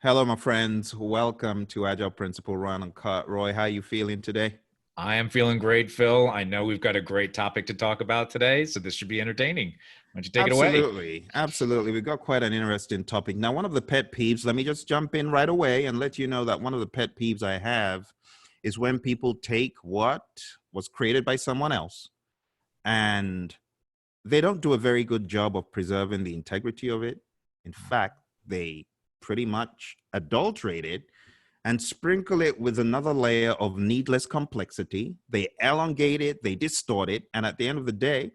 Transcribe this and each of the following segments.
Hello, my friends. Welcome to Agile Principal Run and Cut. Roy, how are you feeling today? I am feeling great, Phil. I know we've got a great topic to talk about today, so this should be entertaining. Why don't you take it away? Absolutely. Absolutely. We've got quite an interesting topic. Now, one of the pet peeves, let me just jump in right away and let you know that one of the pet peeves I have is when people take what was created by someone else and they don't do a very good job of preserving the integrity of it. In fact, they pretty much adulterate it and sprinkle it with another layer of needless complexity. They elongate it, they distort it, and at the end of the day,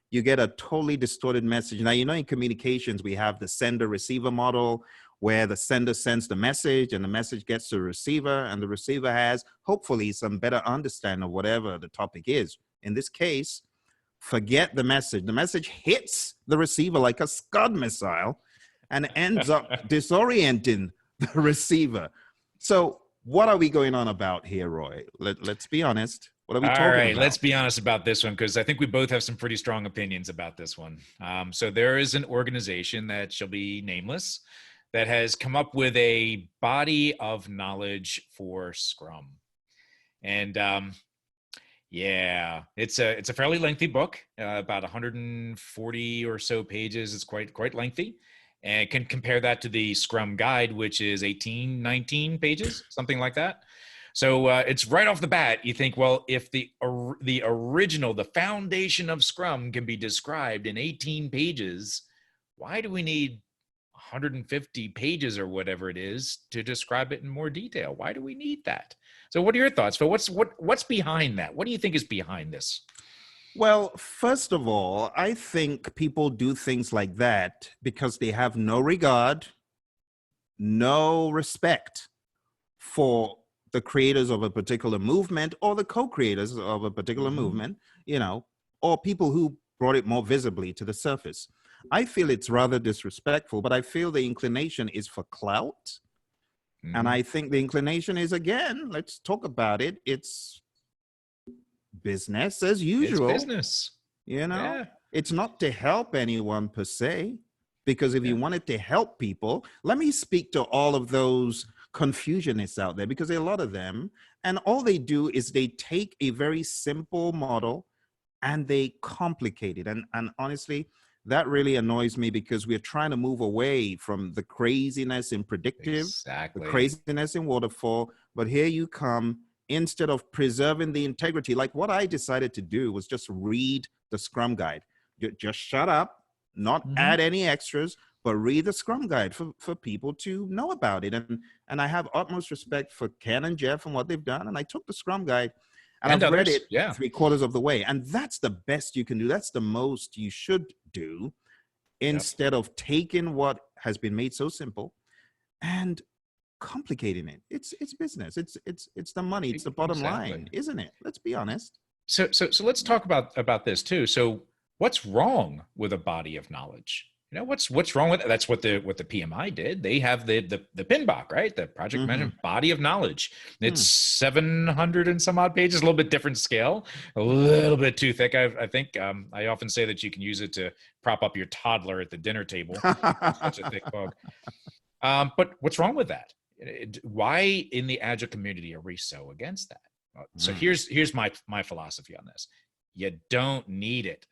you get a totally distorted message. Now, in communications, we have the sender-receiver model where the sender sends the message and the message gets to the receiver, and the receiver has, hopefully, some better understanding of whatever the topic is. In this case, forget the message. The message hits the receiver like a Scud missile and ends up disorienting the receiver. So what are we going on about here, Roy? Let's be honest. What are we All talking right, about? let's be honest about this one because I think we both have some pretty strong opinions about this one. So there is an organization that shall be nameless that has come up with a body of knowledge for Scrum. And yeah, it's a fairly lengthy book, about 140 or so pages. It's quite lengthy, and can compare that to the Scrum Guide, which is 18, 19 pages, something like that. So it's right off the bat. You think, well, if the original, the foundation of Scrum can be described in 18 pages, why do we need 150 pages or whatever it is to describe it in more detail? Why do we need that? So what are your thoughts, Phil? What's behind that? What do you think is behind this? Well, first of all, I think people do things like that because they have no regard, no respect for the creators of a particular movement or the co-creators of a particular movement, or people who brought it more visibly to the surface. I feel it's rather disrespectful, but I feel the inclination is for clout. And I think the inclination is, again, let's talk about it. It's business as It's usual. business. Yeah. It's not to help anyone per se, because if Yeah. you wanted to help people, let me speak to all of those confusionists out there, because there are a lot of them. And all they do is they take a very simple model and they complicate it. And honestly, that really annoys me because we're trying to move away from the craziness in predictive, the Exactly. craziness in waterfall. But here you come, instead of preserving the integrity, like what I decided to do was just read the Scrum Guide. Just shut up, not add any extras, but read the Scrum Guide for people to know about it. And I have utmost respect for Ken and Jeff and what they've done. And I took the Scrum Guide and I've read others. it Yeah. 3/4 of the way. And that's the best you can do. That's the most you should do, instead of taking what has been made so simple and complicating it. It's business. It's the money. It's the bottom line, isn't it? Let's be honest. So let's talk about this too. So what's wrong with a body of knowledge? What's wrong with it? That's what the PMI did. They have the PMBOK, right? The project management body of knowledge. It's 700 and some odd pages, a little bit different scale, a little bit too thick. I think I often say that you can use it to prop up your toddler at the dinner table. It's such a thick book. But what's wrong with that? Why in the Agile community are we so against that? So here's my philosophy on this. You don't need it.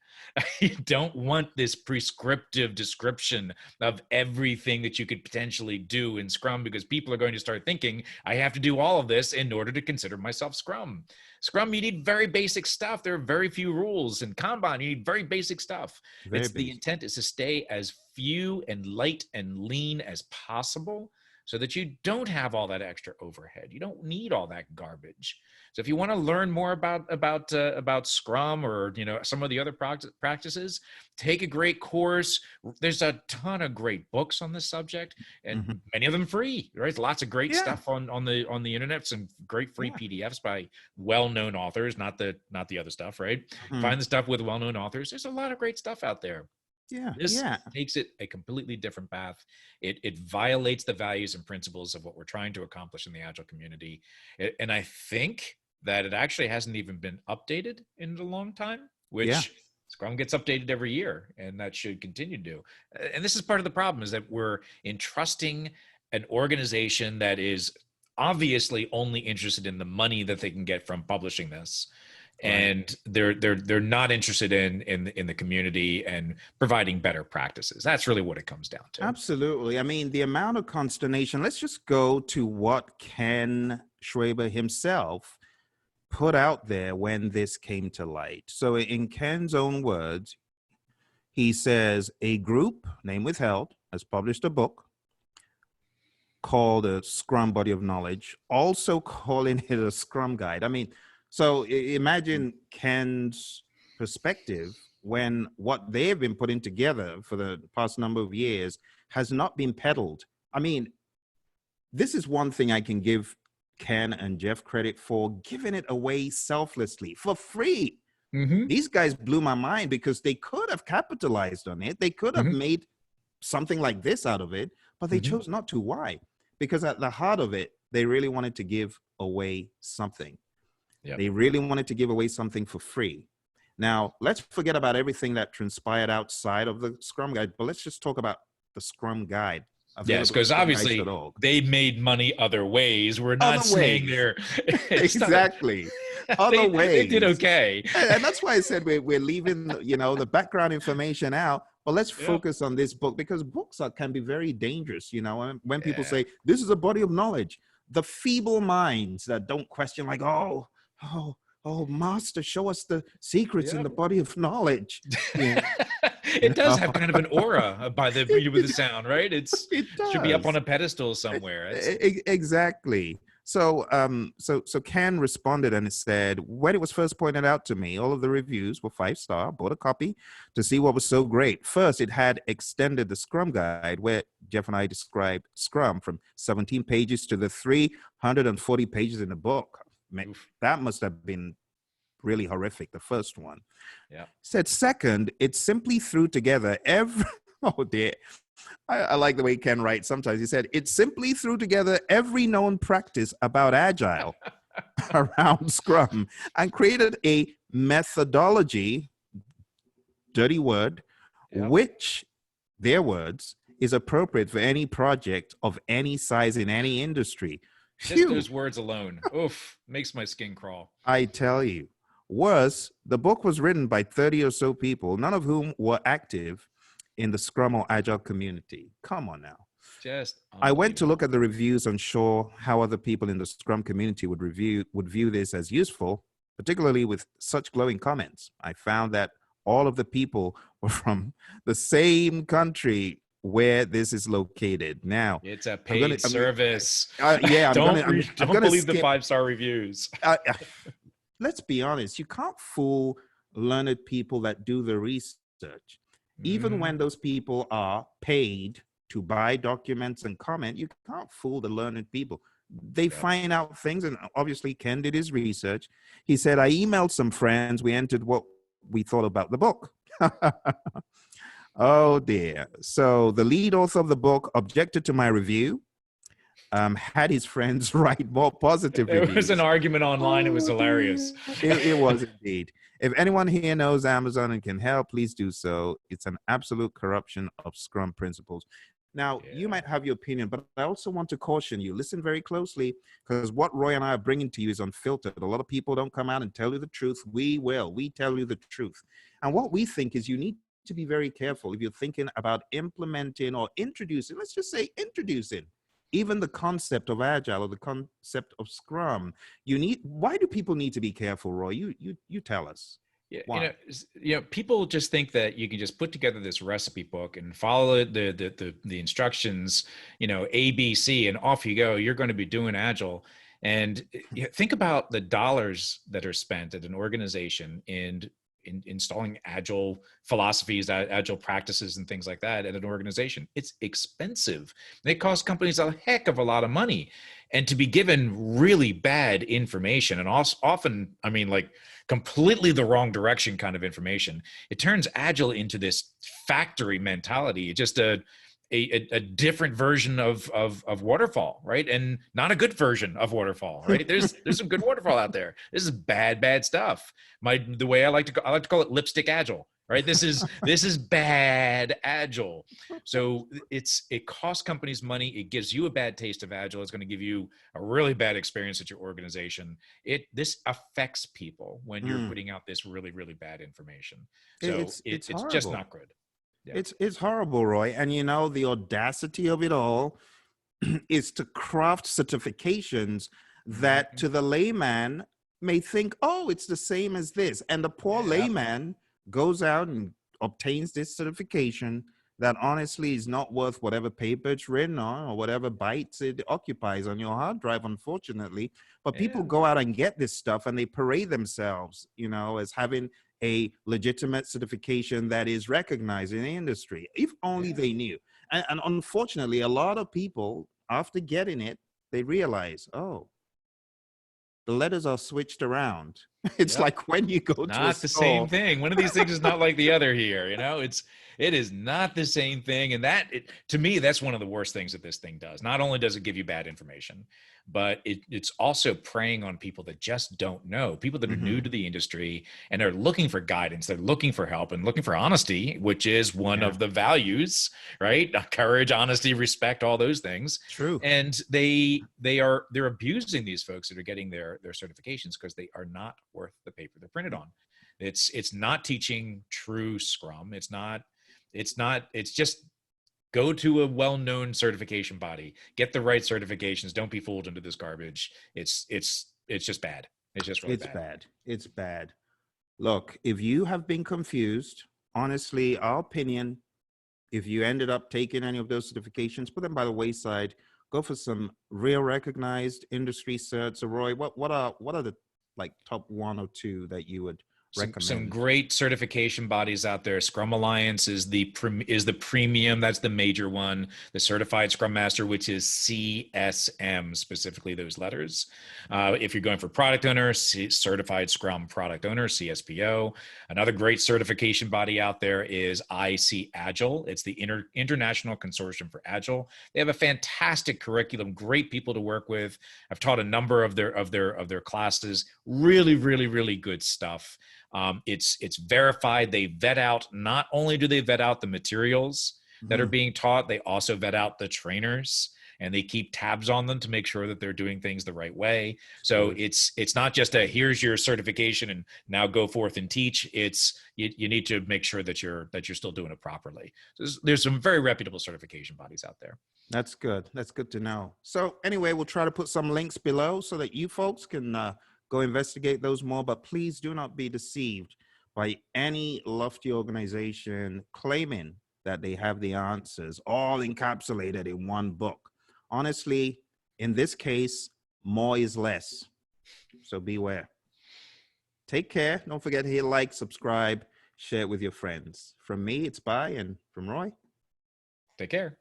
You don't want this prescriptive description of everything that you could potentially do in Scrum, because people are going to start thinking, I have to do all of this in order to consider myself Scrum. Scrum, you need very basic stuff. There are very few rules. In Kanban, you need very basic stuff. The intent is to stay as few and light and lean as possible, so that you don't have all that extra overhead. You don't need all that garbage. So if you want to learn more about Scrum or some of the other practices, take a great course. There's a ton of great books on this subject, and many of them free. Right, lots of great stuff on the internet. Some great free PDFs by well-known authors, not the other stuff. Right, find the stuff with well-known authors. There's a lot of great stuff out there. This takes it a completely different path. It violates the values and principles of what we're trying to accomplish in the Agile community. And I think that it actually hasn't even been updated in a long time, which Scrum gets updated every year, and that should continue to do. And this is part of the problem, is that we're entrusting an organization that is obviously only interested in the money that they can get from publishing this, and they're not interested in the community and providing better practices. That's really what it comes down to. Absolutely. I mean, the amount of consternation. Let's just go to what Ken Schwaber himself put out there when this came to light. So in Ken's own words, he says a group, name withheld, has published a book called a Scrum Body of Knowledge, also calling it a Scrum Guide. I mean, so imagine Ken's perspective when what they've been putting together for the past number of years has not been peddled. I mean, this is one thing I can give Ken and Jeff credit for, giving it away selflessly for free. Mm-hmm. These guys blew my mind because they could have capitalized on it. They could have made something like this out of it, but they chose not to. Why? Because at the heart of it, they really wanted to give away something. Yep. They really wanted to give away something for free. Now, let's forget about everything that transpired outside of the Scrum Guide, but let's just talk about the Scrum Guide. Yes, because obviously they made money other ways. We're not saying they're exactly other ways. They did okay, and that's why I said we're leaving the background information out. But let's focus on this book, because books can be very dangerous. When people say this is a body of knowledge, the feeble minds that don't question, like, oh, master, show us the secrets in the body of knowledge. It does have kind of an aura by with the sound, right? It should be up on a pedestal somewhere. Exactly. So Ken responded and said, when it was first pointed out to me, all of the reviews were 5-star. Bought a copy to see what was so great. First, it had extended the Scrum Guide, where Jeff and I described Scrum from 17 pages to the 340 pages in the book. That must have been really horrific, the first one. Said second, it simply threw together oh dear, I like the way Ken writes sometimes. He said it simply threw together every known practice about Agile around Scrum and created a methodology, dirty word, which, their words, is appropriate for any project of any size in any industry. Just those words alone, makes my skin crawl. I tell you. Worse, the book was written by 30 or so people, none of whom were active in the Scrum or Agile community. Come on now. I went to look at the reviews, unsure how other people in the Scrum community would view this as useful, particularly with such glowing comments. I found that all of the people were from the same country where this is located. Now, it's a paid service. Don't believe the 5-star reviews. Let's be honest, you can't fool learned people that do the research. Even when those people are paid to buy documents and comment, you can't fool the learned people. They find out things, and obviously Ken did his research. He said, I emailed some friends, we entered what we thought about the book. Oh dear. So the lead author of the book objected to my review. Had his friends write more positive reviews. There was an argument online. It was hilarious. It was indeed. If anyone here knows Amazon and can help, please do so. It's an absolute corruption of Scrum principles. Now, you might have your opinion, but I also want to caution you. Listen very closely, because what Roy and I are bringing to you is unfiltered. A lot of people don't come out and tell you the truth. We will. We tell you the truth. And what we think is you need to be very careful if you're thinking about implementing or introducing, let's just say introducing, even the concept of Agile or the concept of Scrum. Why do people need to be careful, Roy? You tell us. Yeah, people just think that you can just put together this recipe book and follow the instructions, A, B, C, and off you go. You're going to be doing Agile. And think about the dollars that are spent at an organization in installing Agile philosophies, Agile practices, and things like that at an organization. It's expensive. It costs companies a heck of a lot of money. And to be given really bad information, and also often, completely the wrong direction kind of information, it turns Agile into this factory mentality, just a different version of waterfall, right? And not a good version of waterfall, right? There's some good waterfall out there. This is bad stuff. The way I like to call it lipstick Agile. right? This is bad Agile. So it costs companies money. It gives you a bad taste of Agile. It's going to give you a really bad experience at your organization. This affects people when you're Mm. putting out this really, really bad information. So It's it's just horrible. not good. Yeah. It's horrible, Roy. And you know, the audacity of it all is to craft certifications that Mhm. to the layman may think, oh, it's the same as this. And the poor Yeah. layman goes out and obtains this certification that honestly is not worth whatever paper it's written on or whatever bytes it occupies on your hard drive, unfortunately. But people Yeah. go out and get this stuff and they parade themselves, you know, as having a legitimate certification that is recognized in the industry. If only Yeah. they knew. And unfortunately, a lot of people, after getting it, they realize, oh, the letters are switched around. It's Yep. like when you go to a Not the same store. thing. One of these things is not like the other here. It is not the same thing. And to me, that's one of the worst things that this thing does. Not only does it give you bad information, but it's also preying on people that just don't know, people that are new Mhm. to the industry and are looking for guidance. They're looking for help and looking for honesty, which is one Yeah, of the values, right? Courage, honesty, respect, all those things. true. And they're abusing these folks that are getting their certifications because they are not worth the paper they're printed on. It's not teaching true Scrum. It's just go to a well-known certification body, get the right certifications. Don't be fooled into this garbage. It's just bad. It's just really It's bad. bad. It's bad. Look, if you have been confused, honestly, our opinion, if you ended up taking any of those certifications, put them by the wayside. Go for some real recognized industry certs. So Roy, what are the like top one or two that you would Some recommend? great certification bodies out there. Scrum Alliance is the premium. That's the major one. The Certified Scrum Master, which is CSM, specifically those letters. If you're going for product owner, Certified Scrum Product Owner, CSPO. Another great certification body out there is IC Agile. It's the International Consortium for Agile. They have a fantastic curriculum, great people to work with. I've taught a number of their classes. Really, really, really good stuff. It's verified. They vet out, not only do they vet out the materials that are Mhm. being taught, they also vet out the trainers and they keep tabs on them to make sure that they're doing things the right way. So Good. it's not just a here's your certification and now go forth and teach. It's you need to make sure that you're still doing it properly. So there's some very reputable certification bodies out there. That's good. That's good to know. So anyway, we'll try to put some links below so that you folks can go investigate those more. But please do not be deceived by any lofty organization claiming that they have the answers all encapsulated in one book. Honestly, in this case, more is less. So beware. Take care. Don't forget to hit like, subscribe, share it with your friends. From me, it's bye. And from Roy, Take care.